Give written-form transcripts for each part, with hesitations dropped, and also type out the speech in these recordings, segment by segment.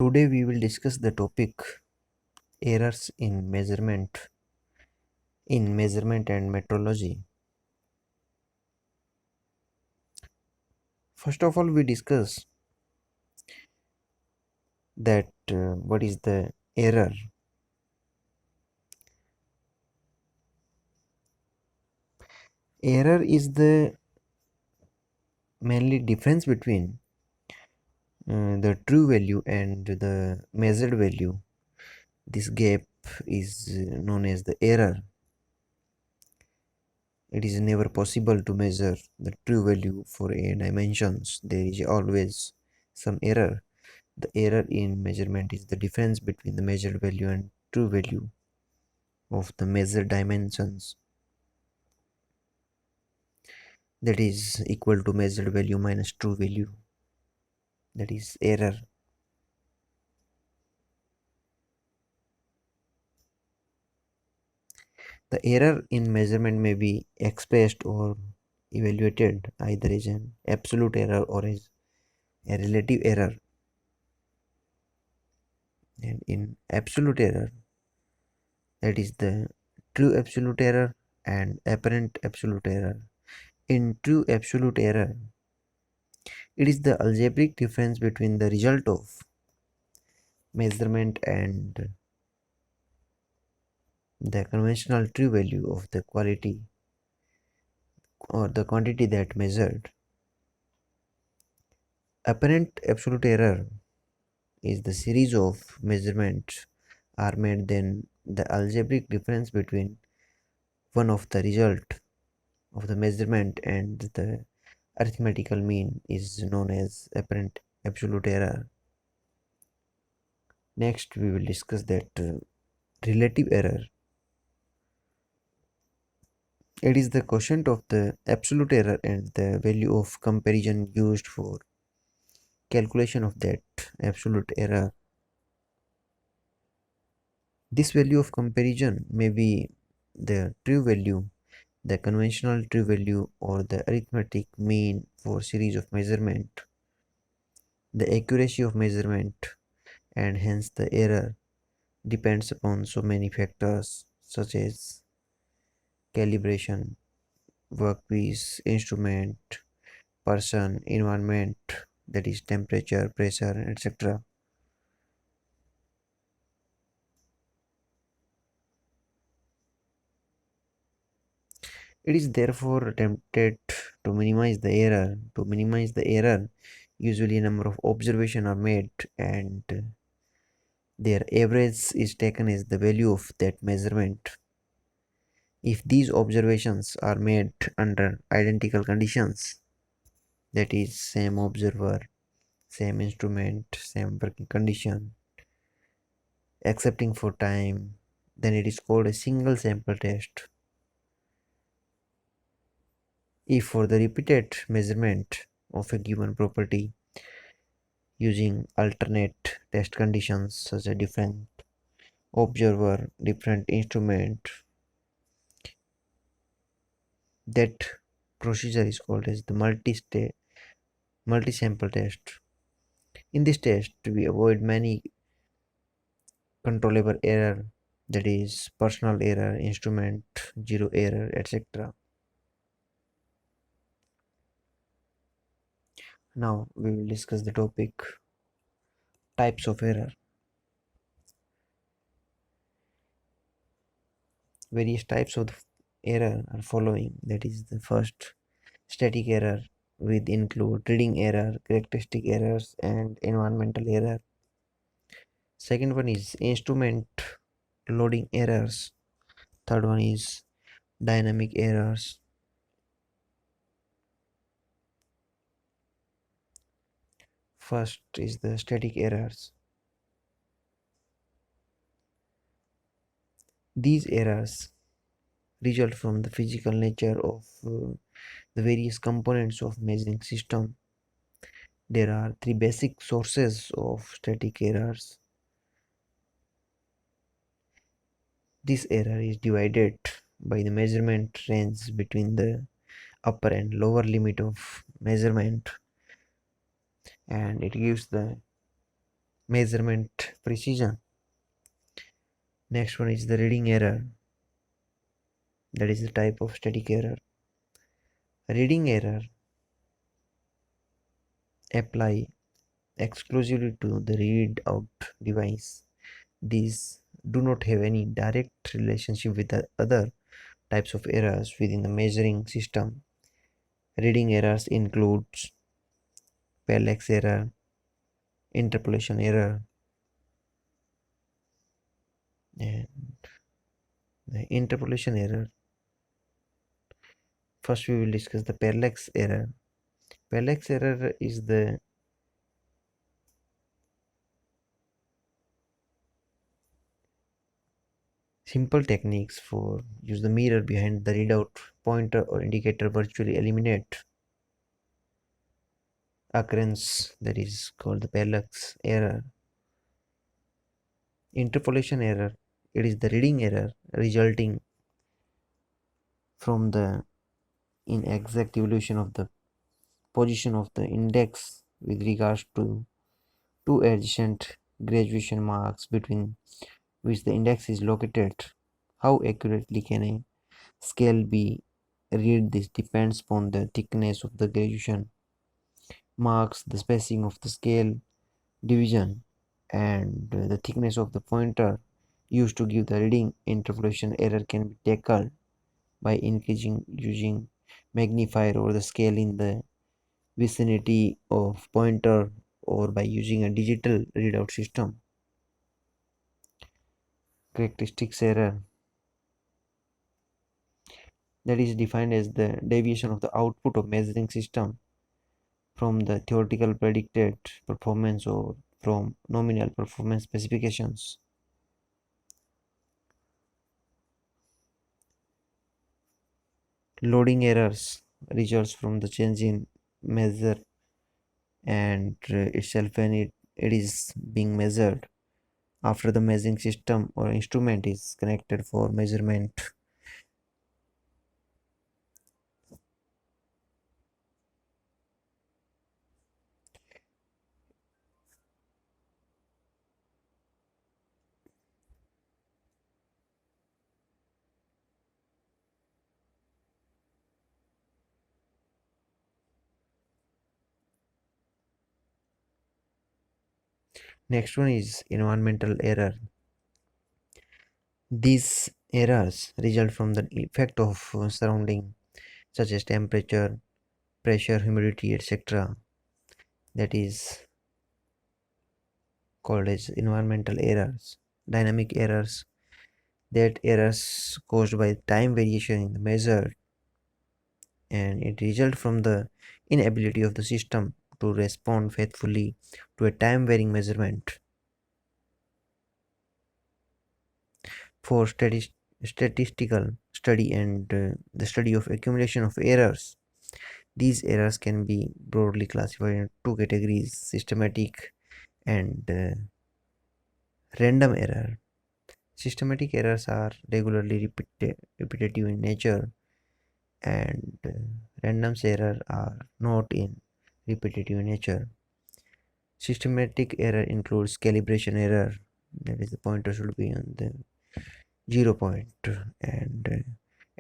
Today we will discuss the topic errors in measurement and metrology. First of all, we discuss that what is the error. Error is the mainly difference between the true value and the measured value. This gap is known as the error. It is never possible to measure the true value for a dimensions. There is always some error. The error in measurement is the difference between the measured value and true value of the measured dimensions, that is equal to measured value minus true value, that is error. The error in measurement may be expressed or evaluated either as an absolute error or as a relative error. And in absolute error, that is the true absolute error and apparent absolute error. In true absolute error, it is the algebraic difference between the result of measurement and the conventional true value of the quality or the quantity that measured. Apparent absolute error is the series of measurements are made, then the algebraic difference between one of the result of the measurement and the arithmetical mean is known as apparent absolute error. Next we will discuss that relative error. It is the quotient of the absolute error and the value of comparison used for calculation of that absolute error. This value of comparison may be the true value, the conventional true value, or the arithmetic mean for series of measurement. The accuracy of measurement and hence the error depends upon so many factors such as calibration, workpiece, instrument, person, environment, that is temperature, pressure, etc. It is therefore attempted to minimize the error. To minimize the error, usually a number of observations are made and their average is taken as the value of that measurement. If these observations are made under identical conditions, that is same observer, same instrument, same working condition, excepting for time, then it is called a single sample test. If for the repeated measurement of a given property using alternate test conditions such as different observer, different instrument, that procedure is called as the multi-sample test. In this test, we avoid many controllable error, that is personal error, instrument, zero error, etc. Now we will discuss the topic types of error. Various types of error are following. That is the first, static error, with include reading error, characteristic errors, and environmental error. Second one is instrument loading errors. Third one is dynamic errors. First is the static errors. These errors result from the physical nature of the various components of measuring system. There are three basic sources of static errors. This error is divided by the measurement range between the upper and lower limit of measurement, and it gives the measurement precision. Next one is the reading error, that is the type of static error. Reading error apply exclusively to the readout device. These do not have any direct relationship with the other types of errors within the measuring system. Reading errors includes parallax error, interpolation error, and the interpolation error. First, we will discuss the parallax error. Parallax error is the simple techniques for use the mirror behind the readout pointer or indicator virtually eliminate occurrence, that is called the parallax error. Interpolation error, it is the reading error resulting from the inexact evolution of the position of the index with regards to two adjacent graduation marks between which the index is located. How accurately can a scale be read? This depends upon the thickness of the graduation marks, the spacing of the scale division, and the thickness of the pointer used to give the reading. Interpolation error can be tackled by increasing using magnifier over the scale in the vicinity of pointer or by using a digital readout system. Characteristics error, that is defined as the deviation of the output of measuring system from the theoretical predicted performance or from nominal performance specifications. Loading errors results from the change in measure and itself when it is being measured after the measuring system or instrument is connected for measurement. Next one is environmental error. These errors result from the effect of surrounding such as temperature, pressure, humidity, etc. That is called as environmental errors. Dynamic errors, that errors caused by time variation in the measure, and it results from the inability of the system to respond faithfully to a time varying measurement. For statistical study and the study of accumulation of errors, these errors can be broadly classified into two categories: systematic and random error. Systematic errors are regularly repetitive in nature, and random errors are not in repetitive nature. Systematic error includes calibration error, that is, the pointer should be on the 0 point, and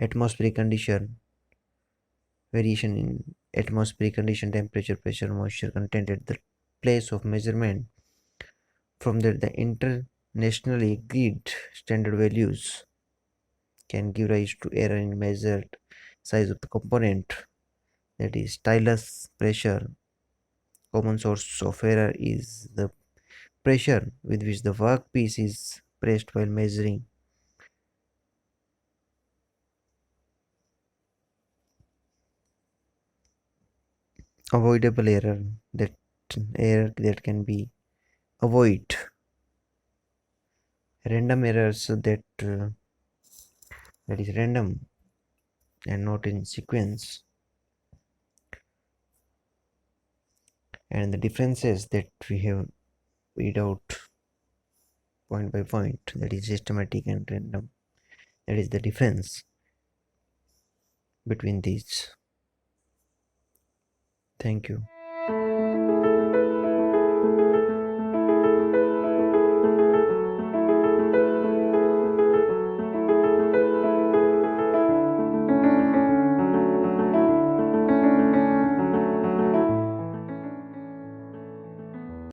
atmospheric condition, variation in atmospheric condition, temperature, pressure, moisture content at the place of measurement from the internationally agreed standard values can give rise to error in measured size of the component, that is stylus pressure. Common source of error is the pressure with which the workpiece is pressed while measuring. Avoidable error, that error that can be avoided. Random errors, that is random and not in sequence. And the differences that we have weed out point by point, that is systematic and random, that is the difference between these. Thank you.